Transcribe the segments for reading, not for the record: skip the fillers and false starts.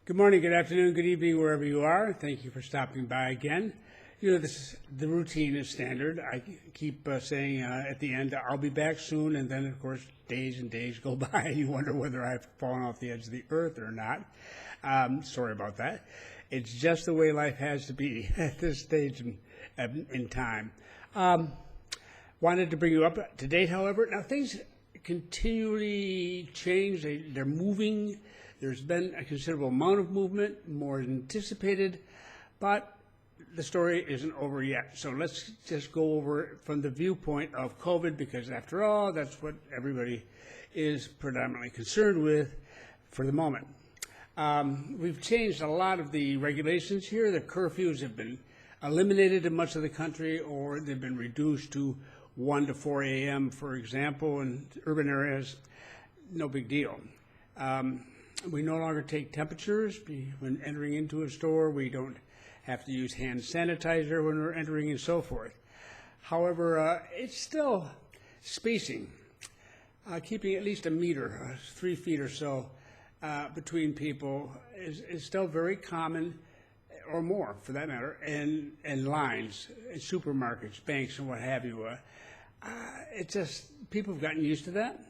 Good morning, good afternoon, good evening, wherever you are. Thank you for stopping by again. You know, the routine is standard. I keep saying at the end, I'll be back soon, and then, of course, days and days go by. You wonder whether I've fallen off the edge of the earth or not. Sorry about that. It's just the way life has to be at this stage in time. Wanted to bring you up to date, however. Now, things continually change. They're moving. There's been a considerable amount of movement, more than anticipated, but the story isn't over yet. So let's just go over it from the viewpoint of COVID, because after all, that's what everybody is predominantly concerned with for the moment. We've changed a lot of the regulations here. The curfews have been eliminated in much of the country, or they've been reduced to 1 to 4 a.m., for example, in urban areas. No big deal. We no longer take temperatures when entering into a store. We don't have to use hand sanitizer when we're entering and so forth. However, it's still spacing, keeping at least a meter, 3 feet or so between people is still very common, or more for that matter, in lines, in supermarkets, banks, and what have you. It's just, people have gotten used to that,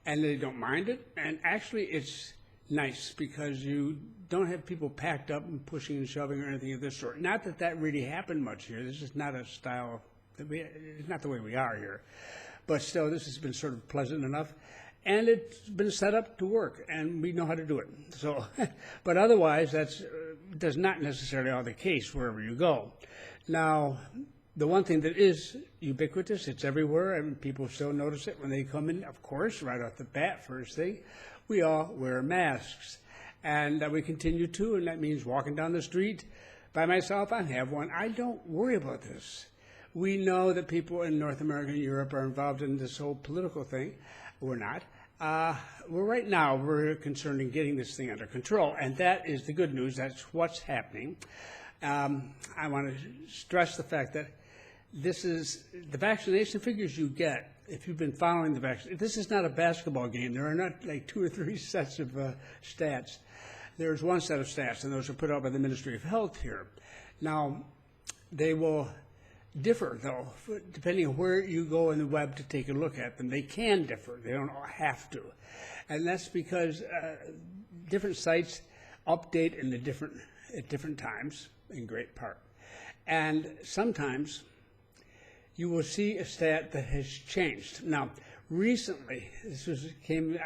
and they don't mind it. And actually, it's nice because you don't have people packed up and pushing and shoving or anything of this sort. Not that that really happened much here. This is not a style, it's not the way we are here. But still, this has been sort of pleasant enough. And it's been set up to work, and we know how to do it. So, but otherwise, that's not necessarily all the case wherever you go. Now, the one thing that is ubiquitous, it's everywhere, and people still notice it when they come in, of course, right off the bat, first thing, we all wear masks. And we continue to, and that means walking down the street by myself, I have one. I don't worry about this. We know that people in North America and Europe are involved in this whole political thing. We're not. Right now, we're concerned in getting this thing under control, and that is the good news. That's what's happening. I want to stress the fact that this is the vaccination figures you get if you've been following the vaccine. This is not a basketball game. There are not like 2 or 3 sets of stats. There's one set of stats, and those are put out by the Ministry of Health here. Now, they will differ, though, depending on where you go in the web to take a look at them. They can differ. They don't have to. And that's because different sites update at different times, in great part. And sometimes you will see a stat that has changed. Now, recently, this came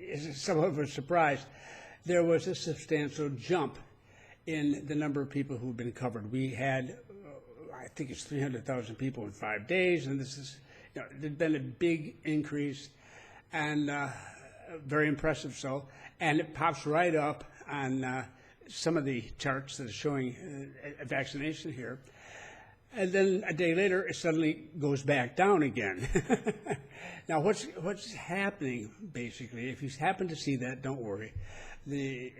as somewhat of a surprise, there was a substantial jump in the number of people who've been covered. We had, I think it's 300,000 people in 5 days, and this is, there's been a big increase, and very impressive so, and it pops right up on some of the charts that are showing vaccination here. And then a day later, it suddenly goes back down again. Now, what's happening, basically, if you happen to see that, don't worry. They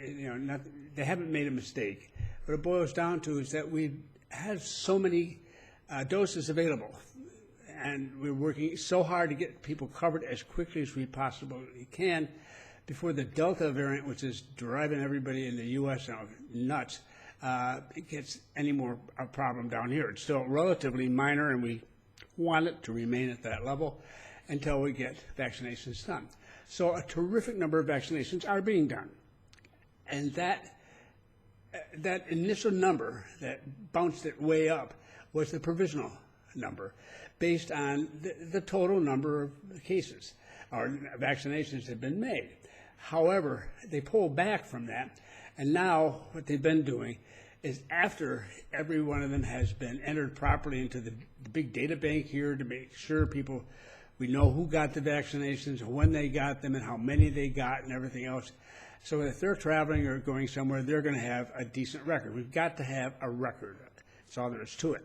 haven't made a mistake. What it boils down to is that we have so many doses available, and we're working so hard to get people covered as quickly as we possibly can before the Delta variant, which is driving everybody in the U.S. now nuts, it gets any more a problem down here. It's still relatively minor, and we want it to remain at that level until we get vaccinations done. So a terrific number of vaccinations are being done. And that initial number that bounced it way up was the provisional number based on the total number of cases or vaccinations that have been made. However, they pulled back from that, and now what they've been doing is after every one of them has been entered properly into the big data bank here to make sure we know who got the vaccinations, when they got them, and how many they got, and everything else. So if they're traveling or going somewhere, they're going to have a decent record. We've got to have a record. That's all there is to it.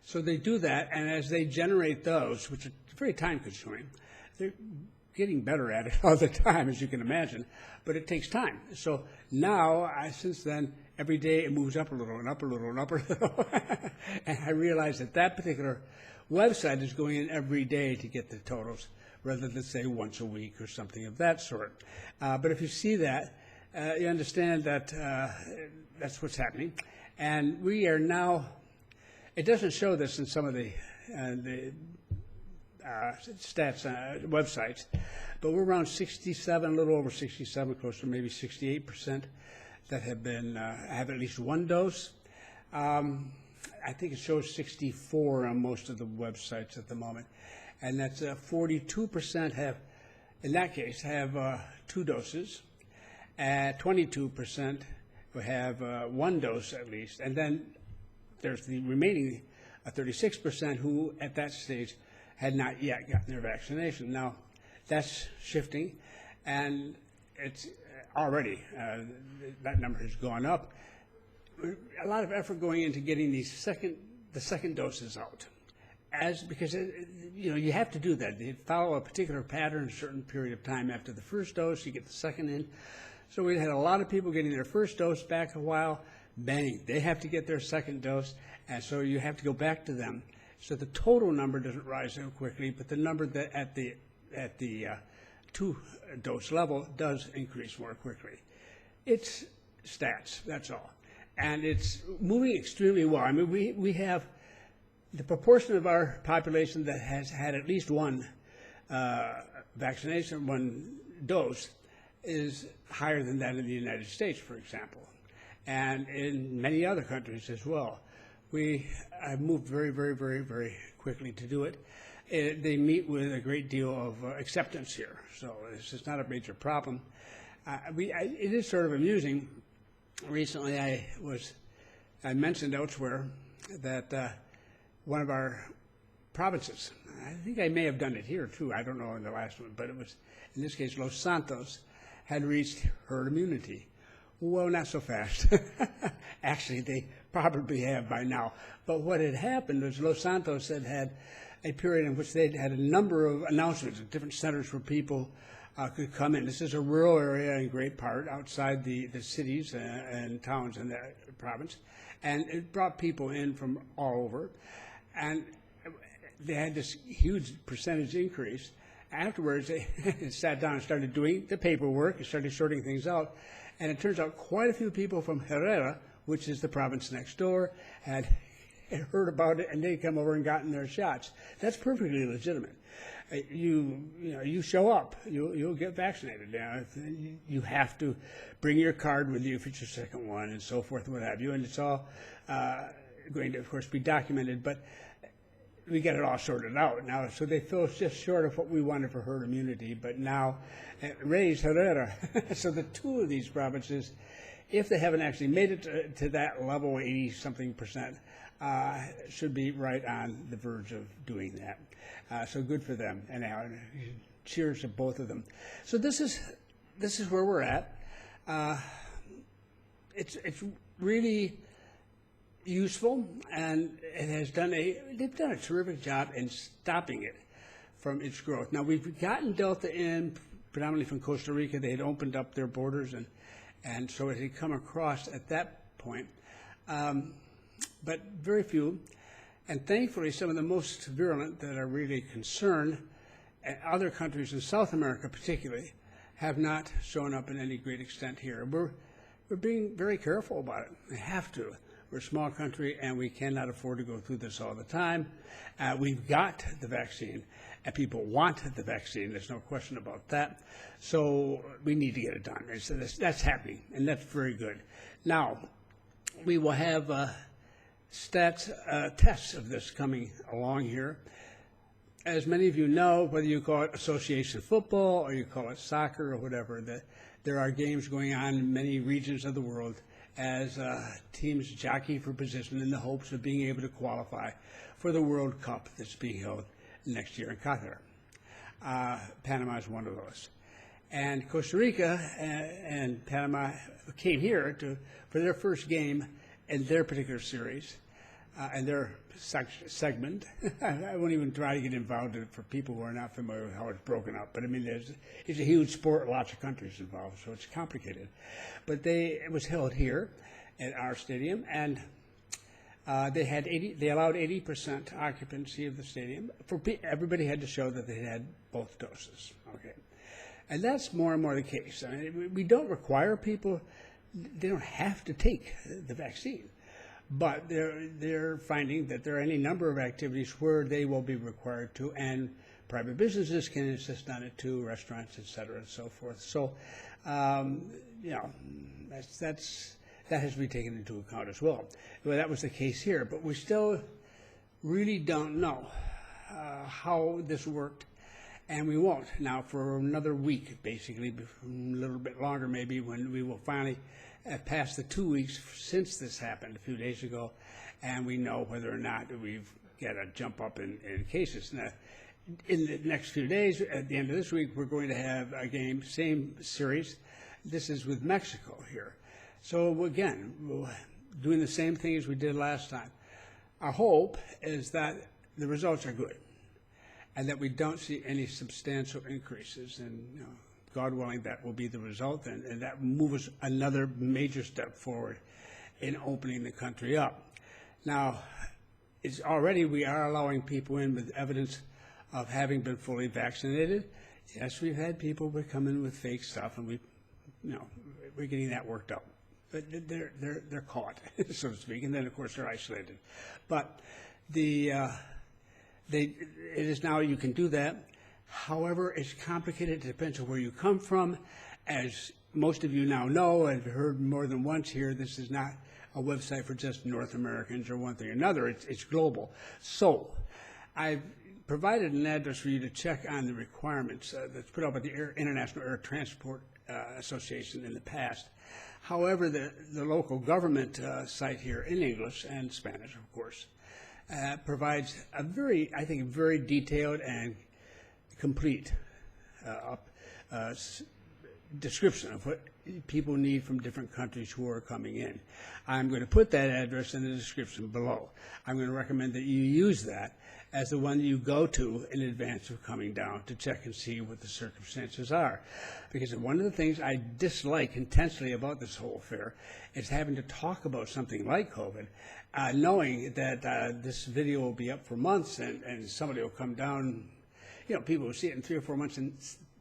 So they do that, and as they generate those, which are very time-consuming, they're getting better at it all the time, as you can imagine, but it takes time. So now, since then, every day it moves up a little and up a little and up a little. And I realize that particular website is going in every day to get the totals, rather than say once a week or something of that sort. But if you see that, you understand that that's what's happening. And we are now, it doesn't show this in some of the stats websites, but we're around 67, a little over 67, close to maybe 68% that have been have at least one dose. I think it shows 64 on most of the websites at the moment, and that's 42% have, in that case, have 2 doses, 22% have 1 dose at least, and then there's the remaining 36% who at that stage had not yet gotten their vaccination. Now, that's shifting, and it's already, that number has gone up. A lot of effort going into getting the second doses out, because you have to do that. You follow a particular pattern, a certain period of time after the first dose, you get the second in. So we had a lot of people getting their first dose back a while. Bang, they have to get their second dose, and so you have to go back to them. So the total number doesn't rise so quickly, but the number that at the 2-dose level does increase more quickly. It's stats, that's all. And it's moving extremely well. I mean, we have the proportion of our population that has had at least one vaccination, 1 dose, is higher than that in the United States, for example, and in many other countries as well. We have moved very, very, very, very quickly to do it. They meet with a great deal of acceptance here, so this is not a major problem. It is sort of amusing. Recently, I mentioned elsewhere that one of our provinces, I think I may have done it here too, I don't know in the last one, but it was, in this case, Los Santos, had reached herd immunity. Well, not so fast. Actually, they probably have by now. But what had happened was Los Santos had had a period in which they'd had a number of announcements at different centers where people could come in. This is a rural area in great part outside the cities and towns in that province. And it brought people in from all over. And they had this huge percentage increase. Afterwards, they sat down and started doing the paperwork and started sorting things out. And it turns out quite a few people from Herrera, which is the province next door, had heard about it, and they'd come over and gotten their shots. That's perfectly legitimate. You show up, you'll get vaccinated. Now, you have to bring your card with you if it's your second one, and so forth, and what have you. And it's all going to, of course, be documented. But we got it all sorted out now. So they fell just short of what we wanted for herd immunity. But now, raise Herrera. So the 2 of these provinces, if they haven't actually made it to that level, 80-something%, should be right on the verge of doing that. So good for them. And cheers to both of them. So this is where we're at. It's really useful, and they've done a terrific job in stopping it from its growth. Now, we've gotten Delta in predominantly from Costa Rica. They had opened up their borders, and so it had come across at that point. But very few, and thankfully some of the most virulent that are really concerned, other countries in South America particularly, have not shown up in any great extent here. We're being very careful about it. We have to. We're a small country, and we cannot afford to go through this all the time. We've got the vaccine, and people want the vaccine. There's no question about that. So we need to get it done. So that's happening, and that's very good. Now, we will have tests of this coming along here. As many of you know, whether you call it association football or you call it soccer or whatever, there are games going on in many regions of the world as teams jockey for position in the hopes of being able to qualify for the World Cup that's being held next year in Qatar. Panama is one of those. And Costa Rica and Panama came here for their first game in their particular series and their segment. I won't even try to get involved in it for people who are not familiar with how it's broken up. But I mean, it's a huge sport, lots of countries involved, so it's complicated. But it was held here at our stadium, and they allowed 80% occupancy of the stadium. Everybody had to show that they had both doses. Okay. And that's more and more the case. I mean, we don't require people, they don't have to take the vaccine. But they're finding that there are any number of activities where they will be required to, and private businesses can insist on it too, restaurants, et cetera, and so forth. So, you know, that has to be taken into account as well. Well, that was the case here, but we still really don't know how this worked, and we won't now for another week, basically, a little bit longer maybe, when we will finally pass the 2 weeks since this happened a few days ago, and we know whether or not we've got a jump up in cases. Now, in the next few days, at the end of this week, we're going to have a game, same series. This is with Mexico here. So again, we're doing the same thing as we did last time. Our hope is that the results are good and that we don't see any substantial increases. And you know, God willing, that will be the result, and that will move us another major step forward in opening the country up. Now, it's already, we are allowing people in with evidence of having been fully vaccinated. Yes, we've had people who come in with fake stuff, and we're getting that worked out. But they're caught, so to speak, and then of course they're isolated. But it is now, you can do that. However, it's complicated. It depends on where you come from. As most of you now know, I've heard more than once here, this is not a website for just North Americans or one thing or another. It's global. So I've provided an address for you to check on the requirements that's put out by the International Air Transport Association in the past. However, the local government site here in English and Spanish, of course, provides a very detailed and complete description of what people need from different countries who are coming in. I'm going to put that address in the description below. I'm going to recommend that you use that as the one you go to in advance of coming down to check and see what the circumstances are. Because one of the things I dislike intensely about this whole affair is having to talk about something like COVID, knowing that this video will be up for months and somebody will come down, you know, people will see it in 3 or 4 months and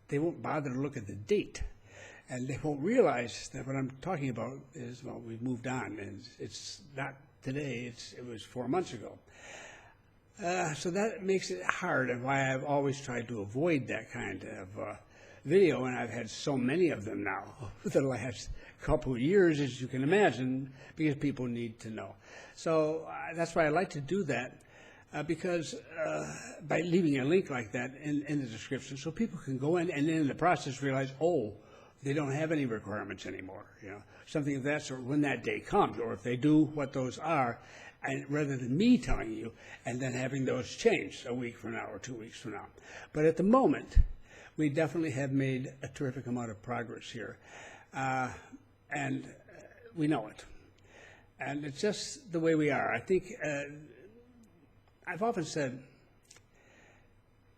they won't bother to look at the date. And they won't realize that what I'm talking about is, well, we've moved on, and it's not today, it was 4 months ago. So that makes it hard, and why I've always tried to avoid that kind of video, and I've had so many of them now for the last couple of years, as you can imagine, because people need to know. So that's why I like to do that, because by leaving a link like that in the description, so people can go in and then in the process realize, oh, they don't have any requirements anymore, you know, something of that sort when that day comes, or if they do what those are, and rather than me telling you and then having those changed a week from now or 2 weeks from now. But at the moment, we definitely have made a terrific amount of progress here, and we know it. And it's just the way we are. I think I've often said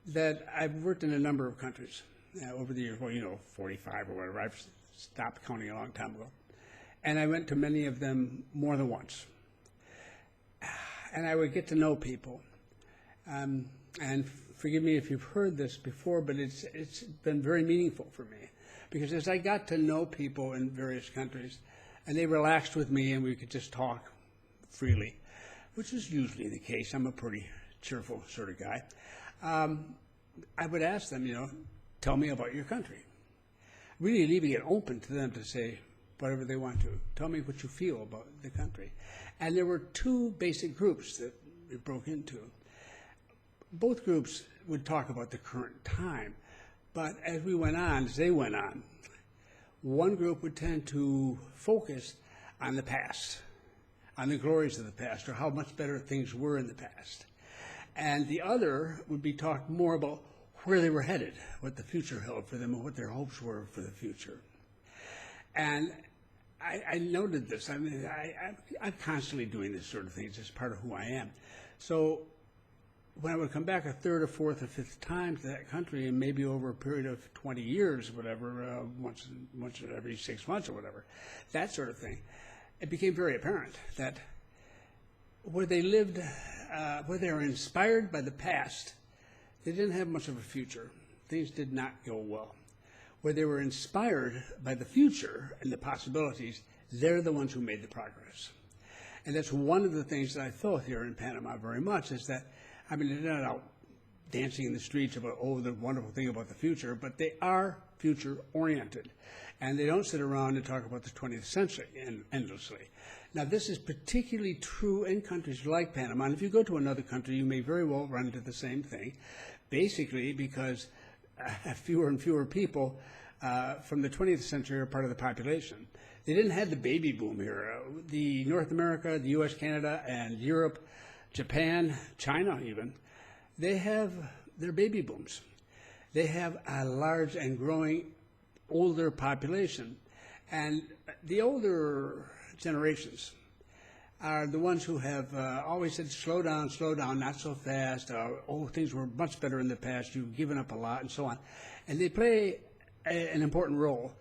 that I've worked in a number of countries over the years, well, 45 or whatever. I've stopped counting a long time ago. And I went to many of them more than once. And I would get to know people. And forgive me if you've heard this before, but it's been very meaningful for me. Because as I got to know people in various countries, and they relaxed with me and we could just talk freely, which is usually the case. I'm a pretty cheerful sort of guy. I would ask them, tell me about your country. Really leaving it open to them to say whatever they want to. Tell me what you feel about the country. And there were 2 basic groups that we broke into. Both groups would talk about the current time, but as they went on, one group would tend to focus on the past, on the glories of the past, or how much better things were in the past. And the other would be talk more about where they were headed, what the future held for them, and what their hopes were for the future. And I noted this. I mean, I'm constantly doing this sort of thing. It's just part of who I am. So when I would come back a 3rd or 4th or 5th time to that country, and maybe over a period of 20 years, whatever, once every 6 months or whatever, that sort of thing, it became very apparent that where they lived, where they were inspired by the past, they didn't have much of a future. Things did not go well. where they were inspired by the future and the possibilities, they're the ones who made the progress. And that's one of the things that I felt here in Panama very much, is that, I mean, they're not out dancing in the streets about, oh, the wonderful thing about the future, but they are future-oriented. And they don't sit around and talk about the 20th century endlessly. Now, this is particularly true in countries like Panama. And if you go to another country, you may very well run into the same thing, basically because fewer and fewer people from the 20th century are part of the population. They didn't have the baby boom here. The North America, the U.S., Canada, and Europe, Japan, China even, they have their baby booms. They have a large and growing older population. And the older generations are the ones who have always said, slow down, not so fast. Oh, things were much better in the past. You've given up a lot, and so on. And they play an important role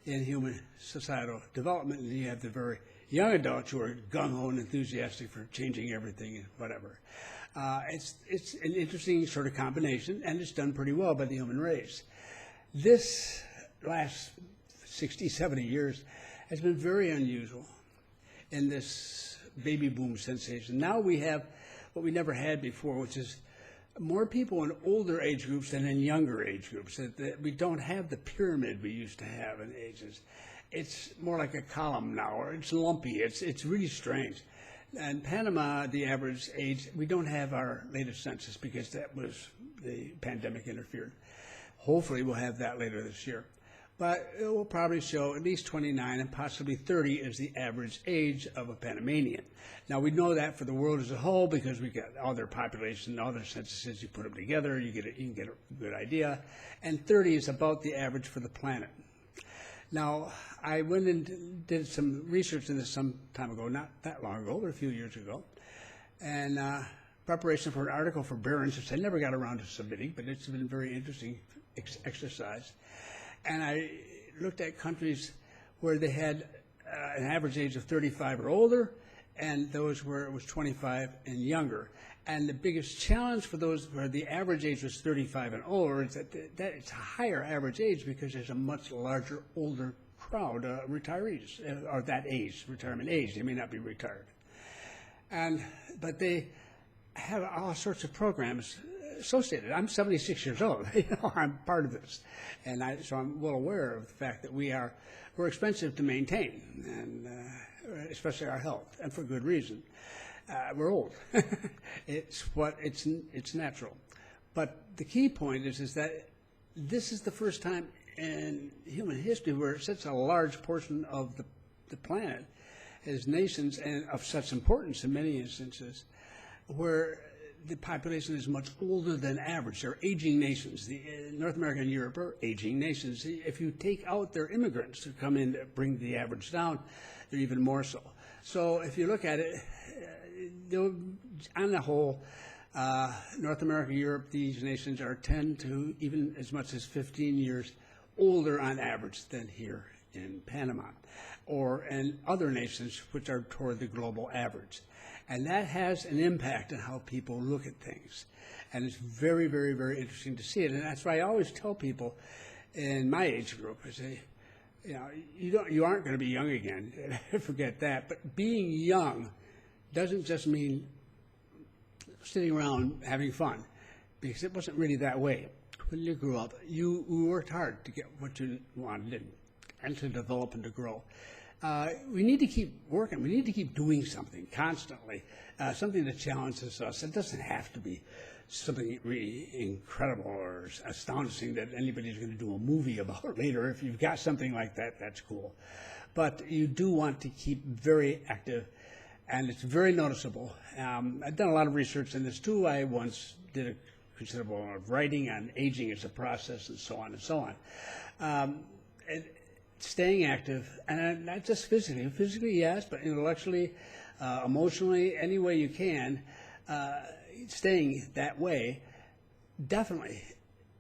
in human societal development. And you have the very young adults who are gung-ho and enthusiastic for changing everything and whatever. It's an interesting sort of combination, and it's done pretty well by the human race. This last 60, 70 years has been very unusual in this baby boom sensation. Now we have what we never had before, which is more people in older age groups than in younger age groups. That we don't have the pyramid we used to have in ages. It's more like a column now, or it's lumpy. It's really strange. In Panama, the average age, we don't have our latest census because that was, the pandemic interfered. Hopefully we'll have that later this year. But it will probably show at least 29 and possibly 30 is the average age of a Panamanian. Now, we know that for the world as a whole because we got all their population, all their censuses, you put them together, you can get a good idea. And 30 is about the average for the planet. Now, I went and did some research in this some time ago, not that long ago, but a few years ago, and preparation for an article for Barron's, which I never got around to submitting, but it's been a very interesting exercise. And I looked at countries where they had an average age of 35 or older, and those where it was 25 and younger. And the biggest challenge for those where the average age was 35 and older is that it's a higher average age because there's a much larger, older crowd, retirees, or that age, retirement age. They may not be retired. But they have all sorts of programs associated. I'm 76 years old. I'm part of this. And so I'm well aware of the fact that we're expensive to maintain, and especially our health, and for good reason. We're old. It's natural. But the key point is that this is the first time in human history where such a large portion of the planet as nations, and of such importance in many instances, where the population is much older than average. They're aging nations. North America and Europe are aging nations. If you take out their immigrants who come in to bring the average down, they're even more so. So if you look at it, on the whole, North America, Europe, these nations are 10 to even as much as 15 years older on average than here in Panama, or in other nations which are toward the global average. And that has an impact on how people look at things. And it's very, very, very interesting to see it. And that's why I always tell people in my age group, I say, you aren't going to be young again. Forget that. But being young doesn't just mean sitting around having fun, because it wasn't really that way. When you grew up, you worked hard to get what you wanted and to develop and to grow. We need to keep working. We need to keep doing something constantly, something that challenges us. It doesn't have to be something really incredible or astonishing that anybody's going to do a movie about later. If you've got something like that, that's cool. But you do want to keep very active, and it's very noticeable. I've done a lot of research in this too. I once did a considerable amount of writing on aging as a process and so on and so on. Staying active, and not just physically, yes, but intellectually, emotionally, any way you can, staying that way definitely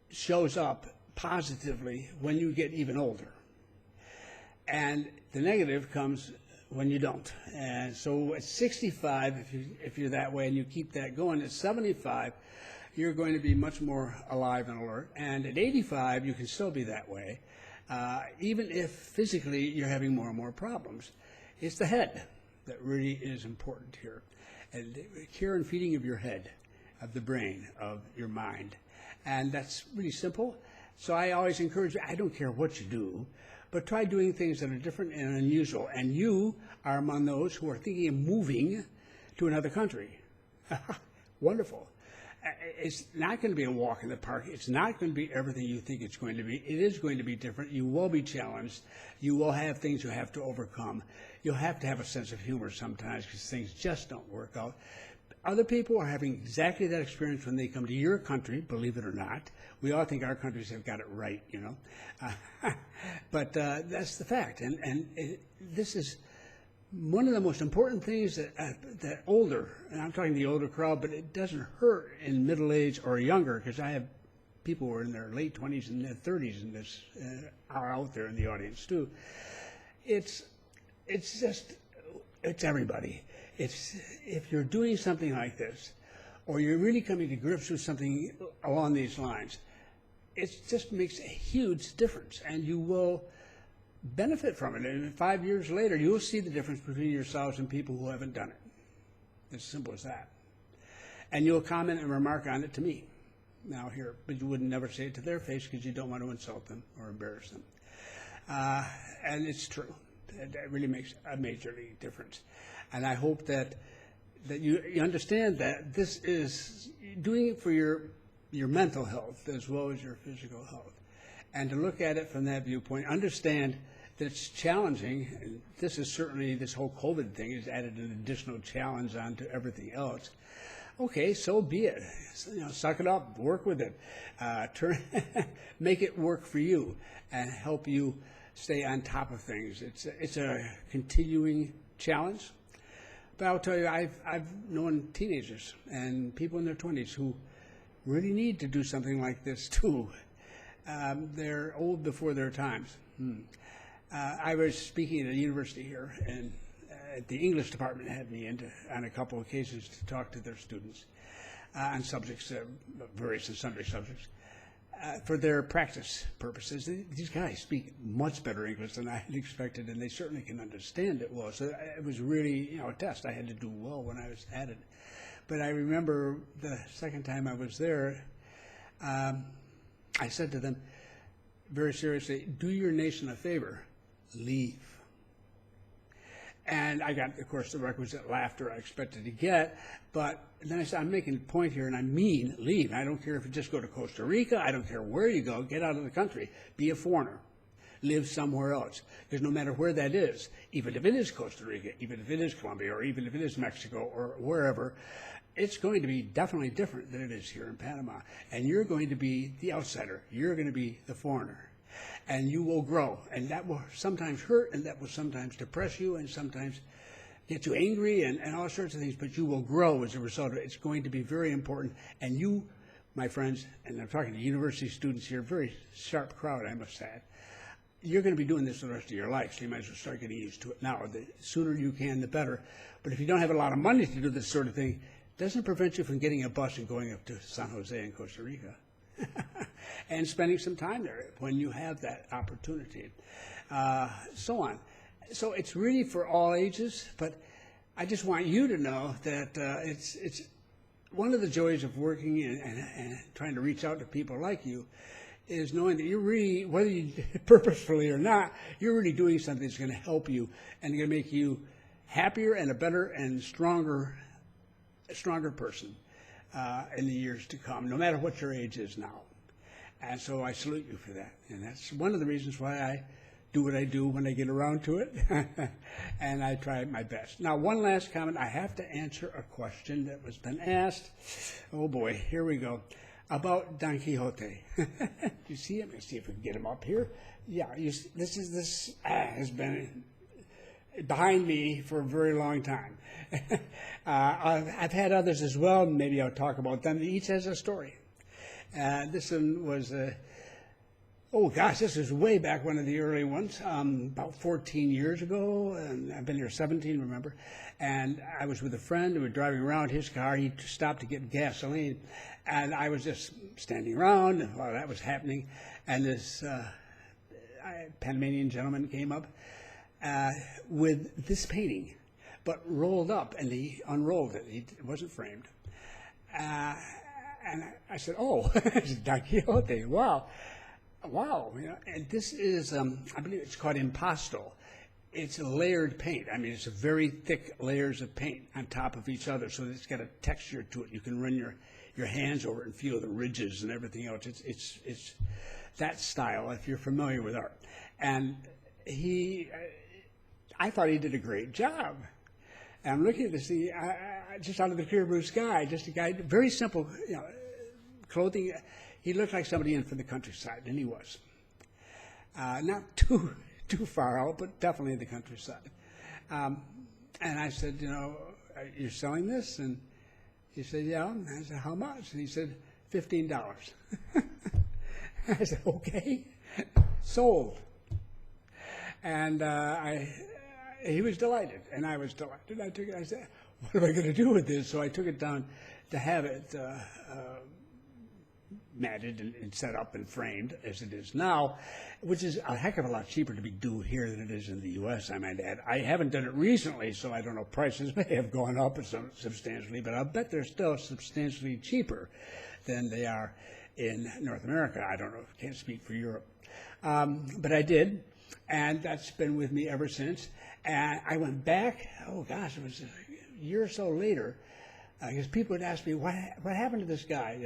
shows up positively when you get even older. And the negative comes when you don't. And so at 65, if you're that way and you keep that going, at 75, you're going to be much more alive and alert. And at 85, you can still be that way. even if physically you're having more and more problems. It's the head that really is important here. And care and feeding of your head, of the brain, of your mind. And that's really simple. So I always encourage you, I don't care what you do, but try doing things that are different and unusual. And you are among those who are thinking of moving to another country. Wonderful. It's not going to be a walk in the park. It's not going to be everything you think it's going to be. It is going to be different. You will be challenged. You will have things you have to overcome. You'll have to have a sense of humor sometimes because things just don't work out. Other people are having exactly that experience when they come to your country, believe it or not. We all think our countries have got it right, you know. But that's the fact. This is one of the most important things that older, and I'm talking the older crowd, but it doesn't hurt in middle age or younger, because I have people who are in their late 20s and their 30s and this are out there in the audience too. It's everybody. If you're doing something like this, or you're really coming to grips with something along these lines, it just makes a huge difference, and you will benefit from it. And 5 years later, you'll see the difference between yourselves and people who haven't done it. It's as simple as that. And you'll comment and remark on it to me now here, but you would never say it to their face because you don't want to insult them or embarrass them. And it's true. That really makes a major difference. And I hope that you understand that this is doing it for your mental health as well as your physical health. And to look at it from that viewpoint, understand that it's challenging. And this is certainly, this whole COVID thing has added an additional challenge onto everything else. Okay, so be it. Suck it up, work with it, make it work for you, and help you stay on top of things. It's a continuing challenge. But I'll tell you, I've known teenagers and people in their 20s who really need to do something like this too. They're old before their times. I was speaking at a university here, and the English department had me in on a couple of occasions to talk to their students on subjects, various and sundry subjects, for their practice purposes. These guys speak much better English than I had expected, and they certainly can understand it well. So it was really, a test. I had to do well when I was at it. But I remember the second time I was there, I said to them very seriously, do your nation a favor, leave. And I got, of course, the requisite laughter I expected to get, but then I said, I'm making a point here, and I mean leave. I don't care if you just go to Costa Rica. I don't care where you go. Get out of the country. Be a foreigner. Live somewhere else. Because no matter where that is, even if it is Costa Rica, even if it is Colombia, or even if it is Mexico, or wherever, it's going to be definitely different than it is here in Panama. And you're going to be the outsider. You're going to be the foreigner. And you will grow. And that will sometimes hurt, and that will sometimes depress you, and sometimes get you angry, and all sorts of things. But you will grow as a result of it. It's going to be very important. And you, my friends, and I'm talking to university students here, very sharp crowd, I must add, you're going to be doing this the rest of your life, so you might as well start getting used to it now. The sooner you can, the better. But if you don't have a lot of money to do this sort of thing, it doesn't prevent you from getting a bus and going up to San Jose in Costa Rica and spending some time there when you have that opportunity, so on. So it's really for all ages, but I just want you to know that it's one of the joys of working and trying to reach out to people like you is knowing that you're really, whether you purposefully or not, you're really doing something that's going to help you and going to make you happier and a better and stronger person in the years to come, no matter what your age is now. And so I salute you for that. And that's one of the reasons why I do what I do when I get around to it. And I try my best. Now, one last comment. I have to answer a question that was been asked. Oh, boy. Here we go. About Don Quixote. Do you see him? Let's see if we can get him up here. Yeah, this has been behind me for a very long time. I've had others as well, and maybe I'll talk about them. Each has a story. This one was, this was way back, one of the early ones, about 14 years ago, and I've been here 17, remember, and I was with a friend, we were driving around his car, he stopped to get gasoline, and I was just standing around while that was happening, and this, Panamanian gentleman came up with this painting, but rolled up, and he unrolled it. It wasn't framed. And I said, oh, it's Don Quixote, wow. Wow, and this is, I believe it's called impasto. It's a layered paint. I mean, it's a very thick layers of paint on top of each other, so it's got a texture to it. You can run your hands over it and feel the ridges and everything else. It's that style, if you're familiar with art. And I thought he did a great job. And I'm looking at this, just out of the clear blue sky, just a guy, very simple, clothing. He looked like somebody in from the countryside, and he was. Not too far out, but definitely the countryside. And I said, you're selling this? And he said, yeah. And I said, how much? And he said, $15. I said, okay. Sold. And he was delighted, and I was delighted. I took it. I said, what am I going to do with this? So I took it down to have it matted and set up and framed as it is now, which is a heck of a lot cheaper to be do here than it is in the U.S., I might add. I haven't done it recently, so I don't know. Prices may have gone up substantially, but I'll bet they're still substantially cheaper than they are in North America. I don't know. Can't speak for Europe. But I did, and that's been with me ever since. And I went back, oh gosh, it was a year or so later, because people would ask me, what happened to this guy?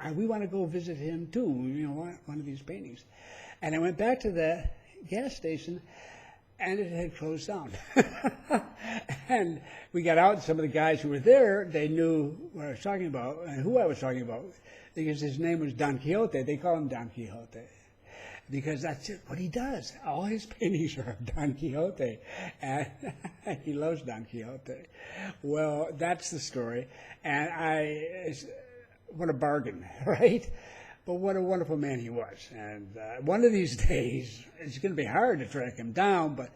And we want to go visit him too, one of these paintings. And I went back to the gas station, and it had closed down. And we got out, and some of the guys who were there, they knew what I was talking about, and who I was talking about, because his name was Don Quixote. They call him Don Quixote, because that's what he does. All his paintings are of Don Quixote, and he loves Don Quixote. Well, that's the story, and what a bargain, right? But what a wonderful man he was. And one of these days, it's going to be hard to track him down, but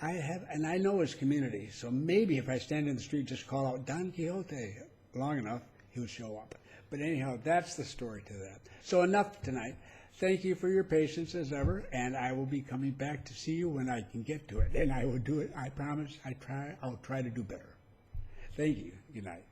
I know his community, so maybe if I stand in the street, just call out Don Quixote long enough, he would show up. But anyhow, that's the story to that. So enough tonight. Thank you for your patience as ever, and I will be coming back to see you when I can get to it. And I will do it, I promise. I'll try to do better. Thank you. Good night.